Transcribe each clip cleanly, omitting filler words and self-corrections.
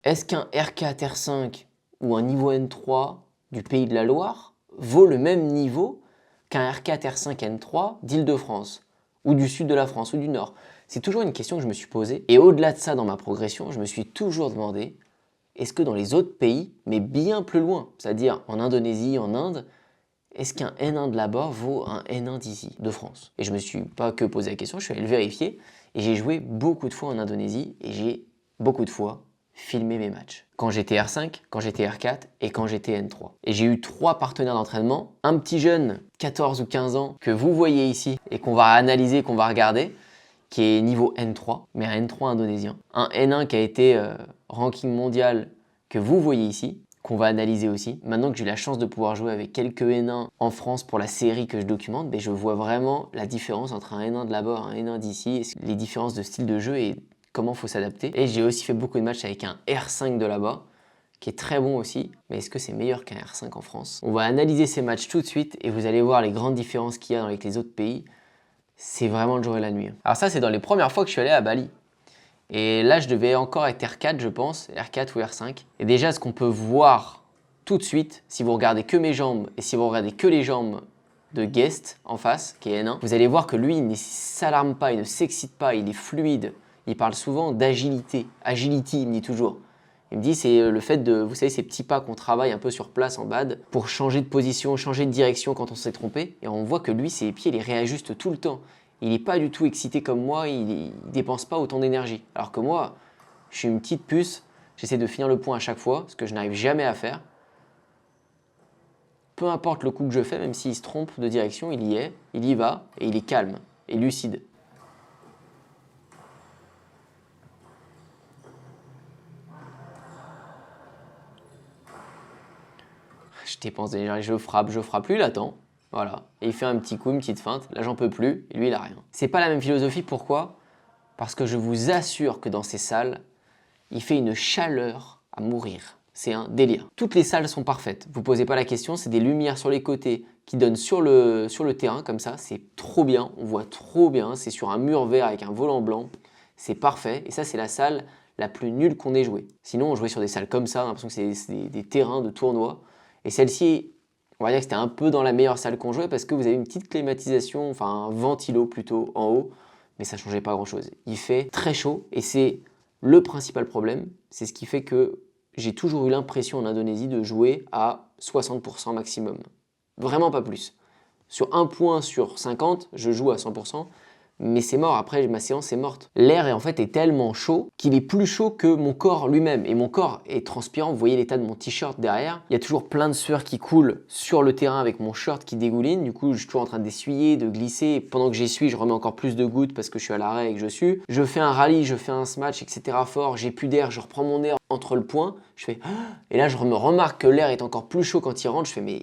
Est-ce qu'un R4, R5 ou un niveau N3 du Pays de la Loire vaut le même niveau qu'un R4, R5, N3 d'Île-de-France ou du sud de la France ou du nord? C'est toujours une question que je me suis posée. Et au-delà de ça, dans ma progression, je me suis toujours demandé, est-ce que dans les autres pays, mais bien plus loin, c'est-à-dire en Indonésie, en Inde, est-ce qu'un N1 de là-bas vaut un N1 d'ici, de France? Et je me suis pas que posé la question, je suis allé le vérifier et j'ai joué beaucoup de fois en Indonésie et j'ai beaucoup de fois filmé mes matchs. Quand j'étais R5, quand j'étais R4 et quand j'étais N3. Et j'ai eu 3 partenaires d'entraînement, un petit jeune, 14 ou 15 ans, que vous voyez ici et qu'on va analyser, qu'on va regarder, qui est niveau N3, mais un N3 indonésien. Un N1 qui a été ranking mondial que vous voyez ici, qu'on va analyser aussi. Maintenant que j'ai eu la chance de pouvoir jouer avec quelques N1 en France pour la série que je documente, je vois vraiment la différence entre un N1 de là-bas et un N1 d'ici, les différences de style de jeu et comment il faut s'adapter. Et j'ai aussi fait beaucoup de matchs avec un R5 de là-bas, qui est très bon aussi, mais est-ce que c'est meilleur qu'un R5 en France? On va analyser ces matchs tout de suite et vous allez voir les grandes différences qu'il y a avec les autres pays. C'est vraiment le jour et la nuit. Alors ça, c'est dans les premières fois que je suis allé à Bali. Et là, je devais encore être R4, je pense, R4 ou R5. Et déjà, ce qu'on peut voir tout de suite, si vous regardez que mes jambes et si vous regardez que les jambes de Guest en face, qui est N1, vous allez voir que lui, il ne s'alarme pas, il ne s'excite pas, il est fluide. Il parle souvent d'agilité. Agility, il me dit toujours. Il me dit c'est le fait de, vous savez, ces petits pas qu'on travaille un peu sur place en bad pour changer de position, changer de direction quand on s'est trompé. Et on voit que lui, ses pieds, il les réajuste tout le temps. Il n'est pas du tout excité comme moi, il dépense pas autant d'énergie. Alors que moi, je suis une petite puce, j'essaie de finir le point à chaque fois, ce que je n'arrive jamais à faire. Peu importe le coup que je fais, même s'il se trompe de direction, il y est, il y va, et il est calme et lucide. Je dépense de l'énergie, je frappe, lui il attend. Voilà. Et il fait un petit coup, une petite feinte. Là j'en peux plus, et lui il a rien. C'est pas la même philosophie, pourquoi? Parce que je vous assure que dans ces salles, il fait une chaleur à mourir. C'est un délire. Toutes les salles sont parfaites. Vous posez pas la question, c'est des lumières sur les côtés qui donnent sur le terrain comme ça. C'est trop bien, on voit trop bien. C'est sur un mur vert avec un volant blanc. C'est parfait. Et ça, c'est la salle la plus nulle qu'on ait jouée. Sinon, on jouait sur des salles comme ça. On a l'impression que c'est des terrains de tournoi. Et celle-ci, on va dire que c'était un peu dans la meilleure salle qu'on jouait parce que vous avez une petite climatisation, enfin un ventilo plutôt en haut. Mais ça ne changeait pas grand-chose. Il fait très chaud et c'est le principal problème. C'est ce qui fait que j'ai toujours eu l'impression en Indonésie de jouer à 60% maximum. Vraiment pas plus. Sur un point sur 50, je joue à 100%, mais c'est mort. Après, ma séance est morte. L'air en fait est tellement chaud qu'il est plus chaud que mon corps lui-même. Et mon corps est transpirant. Vous voyez l'état de mon t-shirt derrière. Il y a toujours plein de sueur qui coule sur le terrain avec mon shirt qui dégouline. Du coup, je suis toujours en train d'essuyer, de glisser. Et pendant que j'essuie, je remets encore plus de gouttes parce que je suis à l'arrêt et que je sue. Je fais un rallye, je fais un smash, etc. fort. J'ai plus d'air, je reprends mon air entre le point. Je fais et là, je me remarque que l'air est encore plus chaud quand il rentre. Je fais mais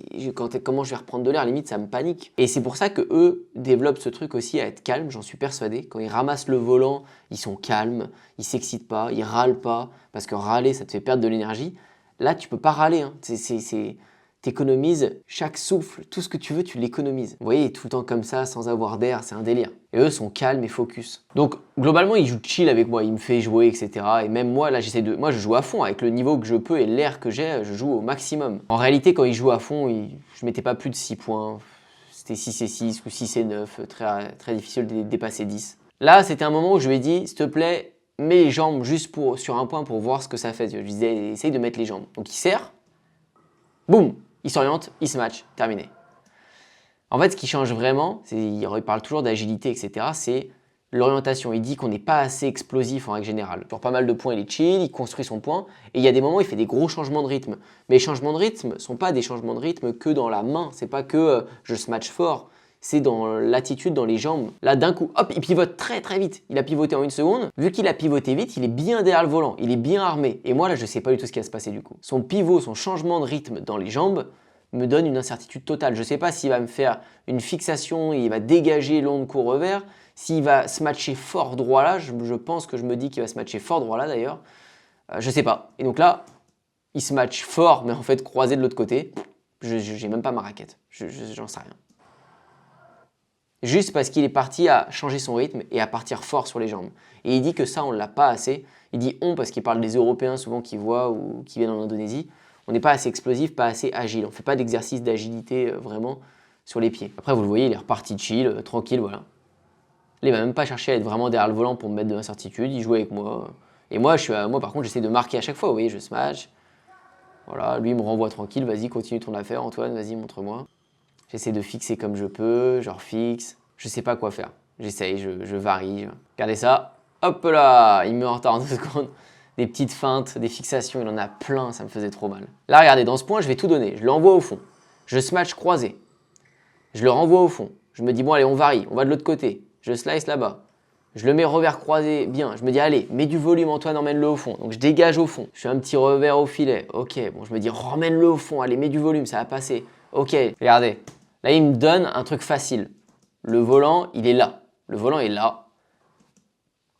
comment je vais reprendre de l'air? Limite, ça me panique. Et c'est pour ça que eux développent ce truc aussi à être calme. J'en suis persuadé. Quand ils ramassent le volant, ils sont calmes, ils s'excitent pas, ils râlent pas, parce que râler, ça te fait perdre de l'énergie. Là, tu peux pas râler. Hein. T'économises chaque souffle, tout ce que tu veux, tu l'économises. Vous voyez, tout le temps comme ça, sans avoir d'air, c'est un délire. Et eux sont calmes et focus. Donc, globalement, ils jouent chill avec moi, ils me font jouer, etc. Et même moi, là, moi, je joue à fond. Avec le niveau que je peux et l'air que j'ai, je joue au maximum. En réalité, quand ils jouent à fond, je mettais pas plus de 6 points. C'était 6 et 6 ou 6 et 9, très, très difficile de dépasser 10. Là, c'était un moment où je lui ai dit, s'il te plaît, mets les jambes juste sur un point pour voir ce que ça fait. Je lui disais, essaye de mettre les jambes. Donc il serre, boum, il s'oriente, il se match, terminé. En fait, ce qui change vraiment, il parle toujours d'agilité, etc., c'est l'orientation. Il dit qu'on n'est pas assez explosif en règle générale. Sur pas mal de points, il est chill, il construit son point, et il y a des moments où il fait des gros changements de rythme. Mais les changements de rythme ne sont pas des changements de rythme que dans la main, c'est pas que je smash fort, c'est dans l'attitude, dans les jambes. Là, d'un coup, hop, il pivote très très vite. Il a pivoté en 1 seconde. Vu qu'il a pivoté vite, il est bien derrière le volant, il est bien armé. Et moi, là, je sais pas du tout ce qui va se passer du coup. Son pivot, son changement de rythme dans les jambes, me donne une incertitude totale. Je ne sais pas s'il va me faire une fixation et il va dégager l'onde court revers, s'il va se matcher fort droit là, je pense que je me dis qu'il va se matcher fort droit là d'ailleurs, je ne sais pas. Et donc là, il se match fort, mais en fait croisé de l'autre côté, j'ai même pas ma raquette, j'en sais rien. juste parce qu'il est parti à changer son rythme et à partir fort sur les jambes. Et il dit que ça, on ne l'a pas assez. Il dit on parce qu'il parle des Européens souvent qui voient ou qui viennent en Indonésie. On n'est pas assez explosif, pas assez agile. On ne fait pas d'exercice d'agilité vraiment sur les pieds. Après, vous le voyez, il est reparti chill, tranquille, voilà. Là, il ne va même pas chercher à être vraiment derrière le volant pour me mettre de l'incertitude. Il joue avec moi. Et moi, moi par contre, j'essaie de marquer à chaque fois. Vous voyez, je smash. Voilà, lui, il me renvoie tranquille. Vas-y, continue ton affaire, Antoine, vas-y, montre-moi. J'essaie de fixer comme je peux, je refixe. Je sais pas quoi faire. J'essaye, je varie. Regardez ça. Hop là, il me met en retard en 2 secondes. Des petites feintes, des fixations, il en a plein, ça me faisait trop mal. Là, regardez, dans ce point, je vais tout donner. Je l'envoie au fond. Je smash croisé. Je le renvoie au fond. Je me dis, bon, allez, on varie, on va de l'autre côté. Je slice là-bas. Je le mets revers croisé bien. Je me dis, allez, mets du volume, Antoine, emmène-le au fond. Donc, je dégage au fond. Je fais un petit revers au filet. Ok, bon, je me dis, ramène-le au fond. Allez, mets du volume, ça va passer. Ok, regardez. Là, il me donne un truc facile. Le volant, il est là. Le volant est là.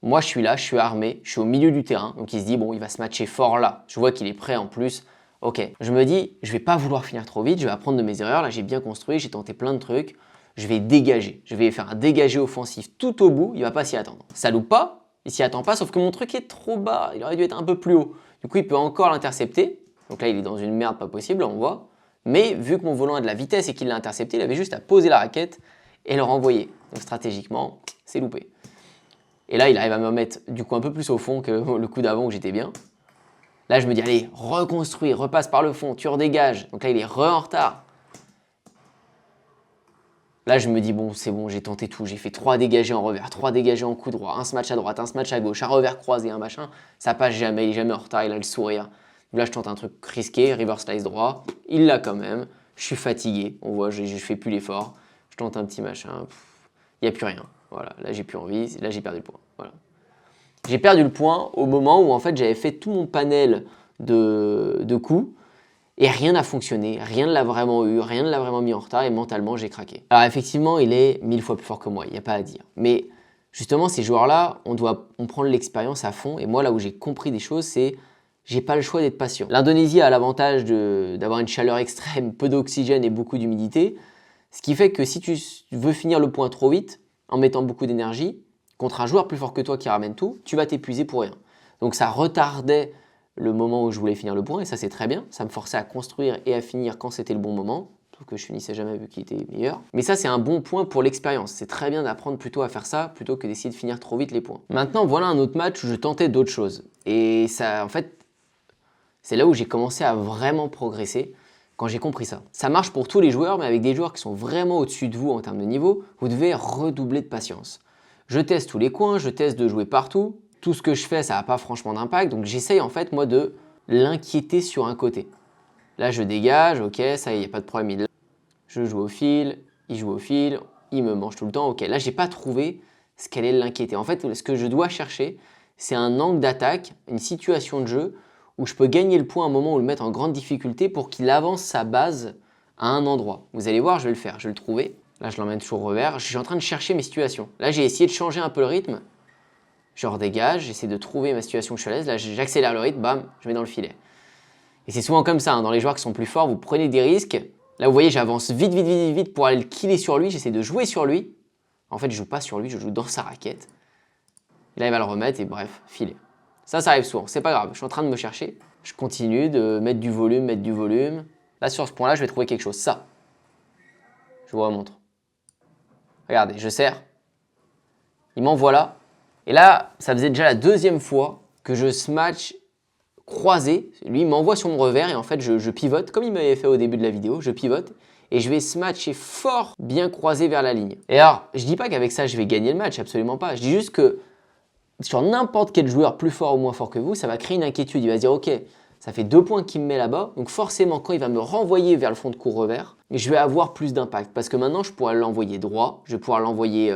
Moi, je suis là, je suis armé, je suis au milieu du terrain. Donc, il se dit, bon, il va se matcher fort là. Je vois qu'il est prêt en plus. Ok. Je me dis, je vais pas vouloir finir trop vite. Je vais apprendre de mes erreurs. Là, j'ai bien construit, j'ai tenté plein de trucs. Je vais dégager. Je vais faire un dégagé offensif tout au bout. Il va pas s'y attendre. Ça loupe pas, il s'y attend pas, sauf que mon truc est trop bas. Il aurait dû être un peu plus haut. Du coup, il peut encore l'intercepter. Donc là, il est dans une merde pas possible, on voit. Mais vu que mon volant a de la vitesse et qu'il l'a intercepté, il avait juste à poser la raquette et le renvoyer. Donc stratégiquement, c'est loupé. Et là, il arrive à me mettre du coup un peu plus au fond que le coup d'avant où j'étais bien. Là, je me dis, allez, reconstruis, repasse par le fond, tu redégages. Donc là, il est en retard. Là, je me dis, bon, c'est bon, j'ai tenté tout. J'ai fait 3 dégagés en revers, 3 dégagés en coup droit, un smash à droite, un smash à gauche, un revers croisé, un machin. Ça passe jamais, il est jamais en retard, il a le sourire. Donc là, je tente un truc risqué, reverse slice droit. Il l'a quand même. Je suis fatigué. On voit, je fais plus l'effort. Je tente un petit machin. Il n'y a plus rien. Voilà, là j'ai plus envie, là j'ai perdu le point. Voilà. J'ai perdu le point au moment où en fait j'avais fait tout mon panel de coups et rien n'a fonctionné, rien ne l'a vraiment eu, rien ne l'a vraiment mis en retard et mentalement j'ai craqué. Alors effectivement il est 1000 fois plus fort que moi, il n'y a pas à dire. Mais justement ces joueurs-là, on prend l'expérience à fond et moi là où j'ai compris des choses c'est j'ai pas le choix d'être patient. L'Indonésie a l'avantage d'avoir une chaleur extrême, peu d'oxygène et beaucoup d'humidité, ce qui fait que si tu veux finir le point trop vite, en mettant beaucoup d'énergie, contre un joueur plus fort que toi qui ramène tout, tu vas t'épuiser pour rien. Donc ça retardait le moment où je voulais finir le point, et ça c'est très bien, ça me forçait à construire et à finir quand c'était le bon moment, sauf que je finissais jamais vu qu'il était meilleur. Mais ça c'est un bon point pour l'expérience, c'est très bien d'apprendre plutôt à faire ça, plutôt que d'essayer de finir trop vite les points. Maintenant voilà un autre match où je tentais d'autres choses, et ça en fait, c'est là où j'ai commencé à vraiment progresser, quand j'ai compris ça. Ça marche pour tous les joueurs, mais avec des joueurs qui sont vraiment au-dessus de vous en termes de niveau, vous devez redoubler de patience. Je teste tous les coins, je teste de jouer partout. Tout ce que je fais, ça n'a pas franchement d'impact, donc j'essaye en fait moi de l'inquiéter sur un côté. Là je dégage, ok, ça il n'y a pas de problème. Je joue au fil, il joue au fil, il me mange tout le temps, ok. Là j'ai pas trouvé ce qu'allait l'inquiéter. En fait, ce que je dois chercher, c'est un angle d'attaque, une situation de jeu où je peux gagner le point à un moment où le mettre en grande difficulté pour qu'il avance sa base à un endroit. Vous allez voir, je vais le faire, je vais le trouver. Là, je l'emmène toujours revers. Je suis en train de chercher mes situations. Là, j'ai essayé de changer un peu le rythme. Je redégage, j'essaie de trouver ma situation que je suis à l'aise. Là, j'accélère le rythme, bam, je mets dans le filet. Et c'est souvent comme ça, hein, dans les joueurs qui sont plus forts, vous prenez des risques. Là, vous voyez, j'avance vite, vite, vite, vite pour aller le killer sur lui. J'essaie de jouer sur lui. En fait, je joue pas sur lui, je joue dans sa raquette. Et là, il va le remettre et bref, filet. Ça arrive souvent, c'est pas grave, je suis en train de me chercher. Je continue de mettre du volume, mettre du volume. Là, sur ce point-là, je vais trouver quelque chose. Ça, je vous remontre. Regardez, je serre. Il m'envoie là. Et là, ça faisait déjà la 2e fois que je smash croisé. Lui, il m'envoie sur mon revers et en fait, je pivote, comme il m'avait fait au début de la vidéo. Je pivote et je vais smatcher fort, bien croisé vers la ligne. Et alors, je dis pas qu'avec ça, je vais gagner le match, absolument pas. Je dis juste que sur n'importe quel joueur plus fort ou moins fort que vous, ça va créer une inquiétude. Il va se dire, ok, ça fait 2 points qu'il me met là-bas. Donc forcément, quand il va me renvoyer vers le fond de cours revers, je vais avoir plus d'impact. Parce que maintenant, je pourrais l'envoyer droit, je vais pouvoir l'envoyer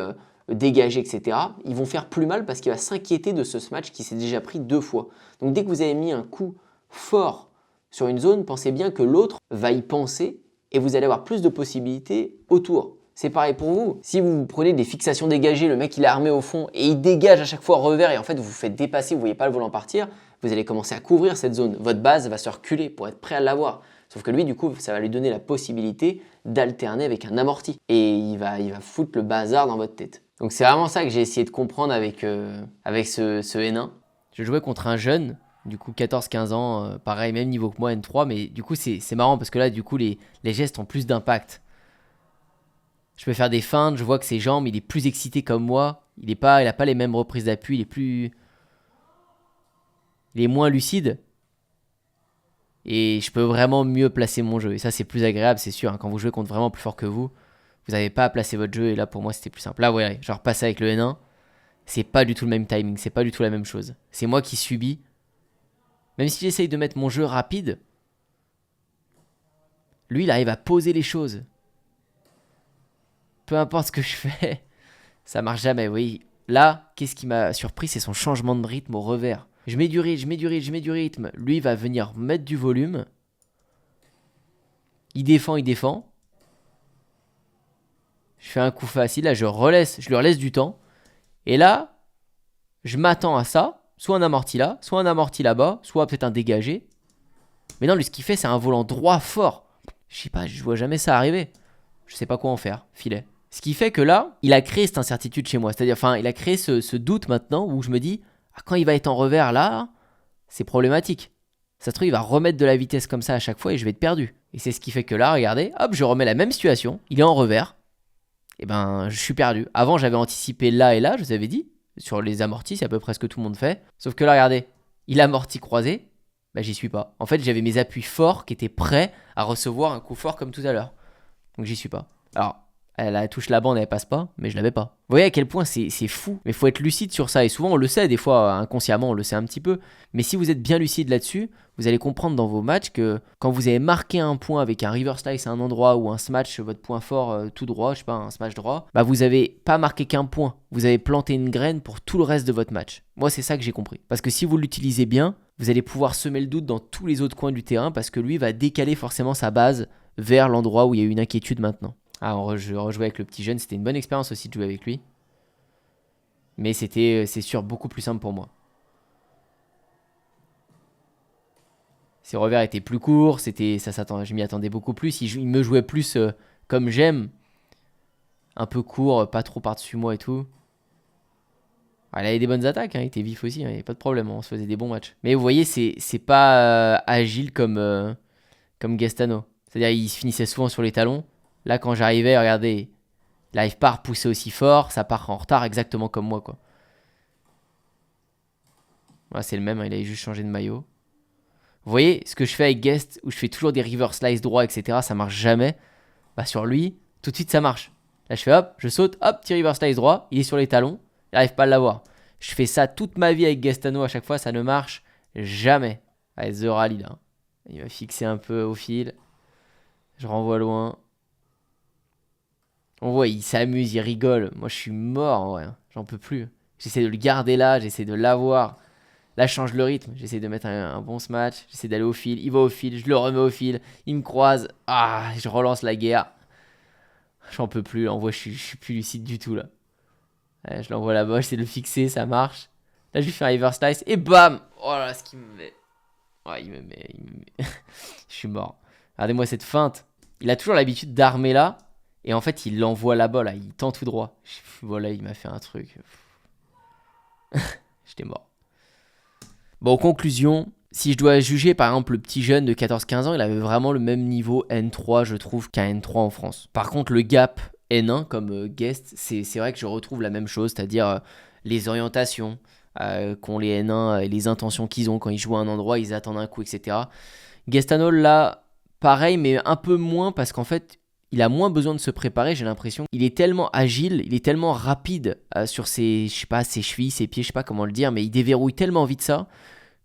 dégager, etc. Ils vont faire plus mal parce qu'il va s'inquiéter de ce smash qui s'est déjà pris 2 fois. Donc dès que vous avez mis un coup fort sur une zone, pensez bien que l'autre va y penser et vous allez avoir plus de possibilités autour. C'est pareil pour vous. Si vous prenez des fixations dégagées, le mec il est armé au fond et il dégage à chaque fois revers et en fait vous vous faites dépasser, vous ne voyez pas le volant partir, vous allez commencer à couvrir cette zone. Votre base va se reculer pour être prêt à l'avoir. Sauf que lui, du coup, ça va lui donner la possibilité d'alterner avec un amorti. Et il va foutre le bazar dans votre tête. Donc c'est vraiment ça que j'ai essayé de comprendre avec ce N1. Je jouais contre un jeune, du coup 14-15 ans, pareil, même niveau que moi, N3, mais du coup c'est marrant parce que là, du coup, les gestes ont plus d'impact. Je peux faire des feintes, je vois que ses jambes, il est plus excité comme moi. Il a pas les mêmes reprises d'appui, il est moins lucide. Et je peux vraiment mieux placer mon jeu. Et ça, c'est plus agréable, c'est sûr. Hein. Quand vous jouez contre vraiment plus fort que vous n'avez pas à placer votre jeu. Et là, pour moi, c'était plus simple. Là, ouais, genre passer avec le N1, c'est pas du tout le même timing. C'est pas du tout la même chose. C'est moi qui subis. Même si j'essaye de mettre mon jeu rapide, lui, il arrive à poser les choses. Peu importe ce que je fais, ça marche jamais, oui. Là, qu'est-ce qui m'a surpris, c'est son changement de rythme au revers. Je mets du rythme. Lui, il va venir mettre du volume. Il défend. Je fais un coup facile, là, je lui relaisse du temps. Et là, je m'attends à ça. Soit un amorti là, soit un amorti là-bas, soit peut-être un dégagé. Mais non, lui, ce qu'il fait, c'est un volant droit fort. Je sais pas, je vois jamais ça arriver. Je sais pas quoi en faire, filet. Ce qui fait que là, il a créé cette incertitude chez moi. C'est-à-dire, il a créé ce doute maintenant où je me dis, quand il va être en revers là, c'est problématique. Ça se trouve, il va remettre de la vitesse comme ça à chaque fois et je vais être perdu. Et c'est ce qui fait que là, regardez, hop, je remets la même situation. Il est en revers. Et ben, je suis perdu. Avant, j'avais anticipé là et là, je vous avais dit. Sur les amortis, c'est à peu près ce que tout le monde fait. Sauf que là, regardez, il amortit croisé. Bah, j'y suis pas. En fait, j'avais mes appuis forts qui étaient prêts à recevoir un coup fort comme tout à l'heure. Donc, j'y suis pas. Alors, elle touche la bande, elle passe pas, mais je l'avais pas. Vous voyez à quel point c'est fou. Mais il faut être lucide sur ça. Et souvent, on le sait, des fois, inconsciemment, on le sait un petit peu. Mais si vous êtes bien lucide là-dessus, vous allez comprendre dans vos matchs que quand vous avez marqué un point avec un reverse slice à un endroit ou un smash, votre point fort tout droit, je sais pas, un smash droit, bah vous avez pas marqué qu'un point. Vous avez planté une graine pour tout le reste de votre match. Moi, c'est ça que j'ai compris. Parce que si vous l'utilisez bien, vous allez pouvoir semer le doute dans tous les autres coins du terrain parce que lui va décaler forcément sa base vers l'endroit où il y a une inquiétude maintenant. Ah, je rejouais avec le petit jeune, c'était une bonne expérience aussi de jouer avec lui. Mais c'est sûr, beaucoup plus simple pour moi. Ses revers étaient plus courts, je m'y attendais beaucoup plus. Il me jouait plus comme j'aime. Un peu court, pas trop par-dessus moi et tout. Ah, il avait des bonnes attaques, il était vif aussi, il n'y avait pas de problème, on se faisait des bons matchs. Mais vous voyez, c'est pas agile comme Gastano. C'est-à-dire, il se finissait souvent sur les talons. Là, quand j'arrivais, regardez, il n'arrive pas à repousser aussi fort, ça part en retard exactement comme moi, quoi. Voilà, c'est le même, il avait juste changé de maillot. Vous voyez, ce que je fais avec Guest, où je fais toujours des reverse slice droits, etc., ça marche jamais. Bah, sur lui, tout de suite, ça marche. Là, je fais hop, je saute, hop, petit reverse slice droit, il est sur les talons, il n'arrive pas à l'avoir. Je fais ça toute ma vie avec Gastano, à chaque fois, ça ne marche jamais. Allez, The Rally, là. Il va fixer un peu au fil. Je renvoie loin. On voit, il s'amuse, il rigole. Moi, je suis mort en vrai. J'en peux plus. J'essaie de le garder là, j'essaie de l'avoir. Là, je change le rythme. J'essaie de mettre un bon smash. J'essaie d'aller au fil. Il va au fil, je le remets au fil. Il me croise. Ah, je relance la guerre. J'en peux plus. Là, on voit, je suis plus lucide du tout là. Ouais, je l'envoie là-bas, j'essaie de le fixer, ça marche. Là, je lui fais un reverse slice et bam! Oh là, ce qu'il me met. Ouais, il me met. Je suis mort. Regardez-moi cette feinte. Il a toujours l'habitude d'armer là. Et en fait, il l'envoie là-bas, là. Il tend tout droit. Voilà, il m'a fait un truc. J'étais mort. Bon, en conclusion, si je dois juger par exemple le petit jeune de 14-15 ans, il avait vraiment le même niveau N3, je trouve, qu'un N3 en France. Par contre, le gap N1 comme Guest, c'est vrai que je retrouve la même chose, c'est-à-dire les orientations qu'ont les N1 et les intentions qu'ils ont quand ils jouent à un endroit, ils attendent un coup, etc. Guestano, là, pareil, mais un peu moins parce qu'en fait, il a moins besoin de se préparer, j'ai l'impression. Il est tellement agile, il est tellement rapide sur ses chevilles, ses pieds, je sais pas comment le dire, mais il déverrouille tellement vite ça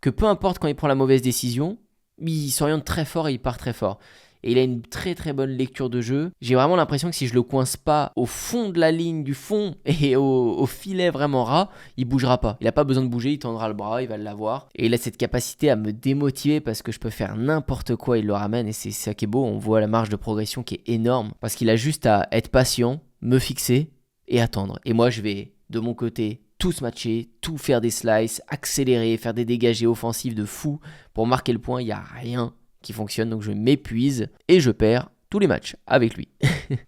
que peu importe quand il prend la mauvaise décision, il s'oriente très fort et il part très fort. Et il a une très très bonne lecture de jeu. J'ai vraiment l'impression que si je le coince pas au fond de la ligne du fond et au filet vraiment ras, il bougera pas. Il a pas besoin de bouger, il tendra le bras, il va l'avoir. Et il a cette capacité à me démotiver parce que je peux faire n'importe quoi, il le ramène et c'est ça qui est beau. On voit la marge de progression qui est énorme parce qu'il a juste à être patient, me fixer et attendre. Et moi je vais de mon côté tout se matcher, tout faire des slices, accélérer, faire des dégagés offensifs de fou pour marquer le point. Il n'y a rien qui fonctionne, donc je m'épuise et je perds tous les matchs avec lui.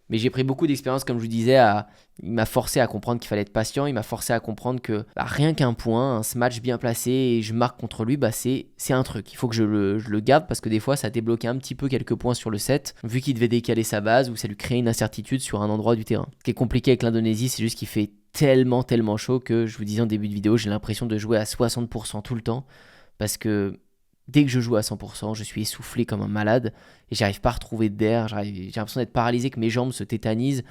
Mais j'ai pris beaucoup d'expérience, comme je vous disais, il m'a forcé à comprendre qu'il fallait être patient, il m'a forcé à comprendre que rien qu'un point, ce match bien placé et je marque contre lui, c'est un truc. Il faut que je le garde parce que des fois ça débloquait un petit peu quelques points sur le set, vu qu'il devait décaler sa base ou ça lui créait une incertitude sur un endroit du terrain. Ce qui est compliqué avec l'Indonésie, c'est juste qu'il fait tellement chaud que je vous disais en début de vidéo, j'ai l'impression de jouer à 60% tout le temps parce que dès que je joue à 100%, je suis essoufflé comme un malade et j'arrive pas à retrouver d'air. J'ai l'impression d'être paralysé, que mes jambes se tétanisent.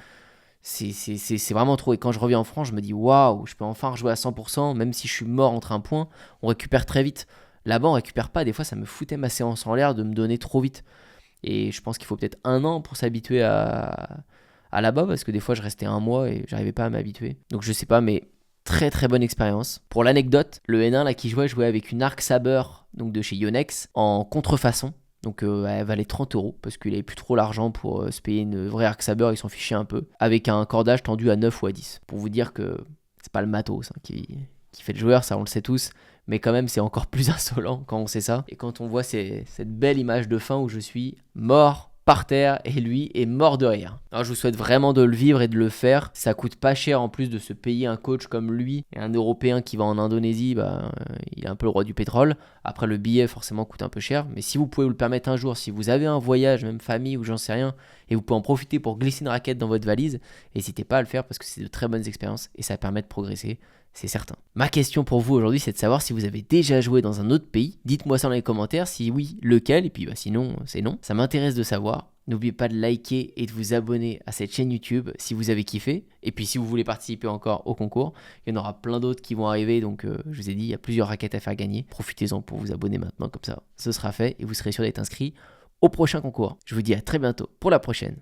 C'est vraiment trop. Et quand je reviens en France, je me dis waouh, je peux enfin rejouer à 100%, même si je suis mort entre un point. On récupère très vite. Là-bas, on récupère pas. Des fois, ça me foutait ma séance en l'air de me donner trop vite. Et je pense qu'il faut peut-être 1 an pour s'habituer à là-bas parce que des fois, je restais 1 mois et j'arrivais pas à m'habituer. Donc, je sais pas, mais très bonne expérience. Pour l'anecdote, le N1 là qui jouait avec une Arc Saber donc de chez Yonex en contrefaçon. Donc elle valait 30 € parce qu'il avait plus trop l'argent pour se payer une vraie Arc Saber, il s'en fichait un peu. Avec un cordage tendu à 9 ou à 10. Pour vous dire que c'est pas le matos qui fait le joueur, ça on le sait tous. Mais quand même c'est encore plus insolent quand on sait ça. Et quand on voit cette belle image de fin où je suis mort par terre et lui est mort de rire. Alors je vous souhaite vraiment de le vivre et de le faire. Ça coûte pas cher en plus de se payer un coach comme lui. Et un Européen qui va en Indonésie, il est un peu le roi du pétrole. Après le billet forcément coûte un peu cher. Mais si vous pouvez vous le permettre un jour, si vous avez un voyage, même famille ou j'en sais rien, et vous pouvez en profiter pour glisser une raquette dans votre valise, n'hésitez pas à le faire parce que c'est de très bonnes expériences et ça permet de progresser. C'est certain. Ma question pour vous aujourd'hui, c'est de savoir si vous avez déjà joué dans un autre pays. Dites-moi ça dans les commentaires, si oui, lequel, et puis sinon, c'est non. Ça m'intéresse de savoir. N'oubliez pas de liker et de vous abonner à cette chaîne YouTube si vous avez kiffé. Et puis si vous voulez participer encore au concours, il y en aura plein d'autres qui vont arriver. Donc je vous ai dit, il y a plusieurs raquettes à faire gagner. Profitez-en pour vous abonner maintenant, comme ça, ce sera fait et vous serez sûr d'être inscrit au prochain concours. Je vous dis à très bientôt pour la prochaine.